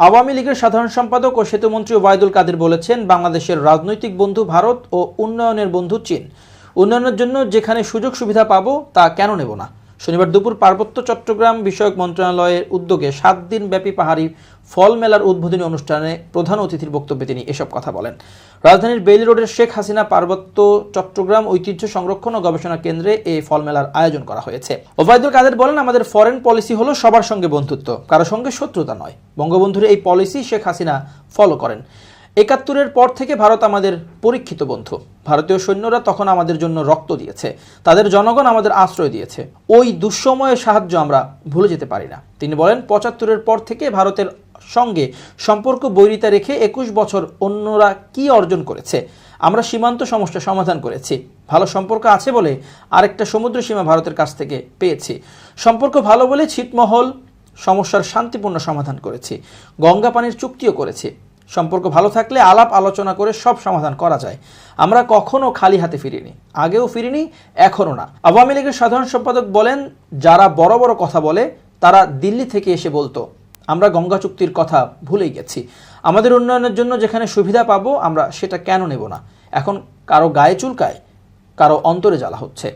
আওয়ামী লীগের সাধারণ সম্পাদক ও সেতুমন্ত্রী ওবায়দুল কাদের বলেছেন, বাংলাদেশের রাজনৈতিক বন্ধু ভারত ও উন্নয়নের বন্ধু চীন। উন্নয়নের জন্য যেখানে সুযোগ সুবিধা পাবো তা কেন নেব না। শনিবার দুপুর পার্বত্য চট্টগ্রাম বিষয়ক মন্ত্রণালয়ের উদ্যোগে 7 দিন ব্যাপী পাহাড়ি ফল মেলার উদ্বোধনী অনুষ্ঠানে প্রধান অতিথির বক্তব্যে তিনি এসব কথা বলেন। রাজধানীর বেইলি রোডের শেখ হাসিনা পার্বত্য চট্টগ্রাম ঐতিহ্য সংরক্ষণ ও গবেষণা কেন্দ্রে এই ফল মেলার আয়োজন করা হয়েছে। ওবায়দুল কাদের বলেন, আমাদের ফরেন পলিসি হলো সবার সঙ্গে বন্ধুত্ব, কারো সঙ্গে শত্রুতা নয়। বঙ্গবন্ধুর এই পলিসি শেখ হাসিনা ফলো করেন। ৭১-এর পর থেকে ভারত আমাদের পরীক্ষিত বন্ধু। ভারতীয় সৈন্যরা তখন আমাদের জন্য রক্ত দিয়েছে, তাদের জনগণ আমাদের আশ্রয় দিয়েছে। ওই দুঃসময়ের সাহায্য আমরা ভুলে যেতে পারি না। তিনি বলেন, ৭৫-এর পর থেকে ভারতের সঙ্গে সম্পর্ক বৈরিতা রেখে ২১ বছর অন্যরা কি অর্জন করেছে। আমরা সীমান্ত সমস্যা সমাধান করেছি। ভালো সম্পর্ক আছে বলে আরেকটা সমুদ্র সীমা ভারতের কাছ থেকে পেয়েছি। সম্পর্ক ভালো বলে ছিটমহল সমস্যার শান্তিপূর্ণ সমাধান করেছি। গঙ্গা পানির চুক্তিও করেছি। সম্পর্ক ভালো থাকলে আলাপ আলোচনা করে সব সমাধান করা যায়। আমরা কখনো খালি হাতে ফিরিনি, আগেও ফিরিনি, এখনও না। আওয়ামী লীগের সাধারণ সম্পাদক বলেন, যারা বড় বড় কথা বলে তারা দিল্লি থেকে এসে বলতো আমরা গঙ্গা চুক্তির কথা ভুলেই গেছি। আমাদের উন্নয়নের জন্য যেখানে সুবিধা পাবো আমরা সেটা কেন নেব না। এখন কারো গায়ে চুলকায়, কারো অন্তরে জ্বালা হচ্ছে।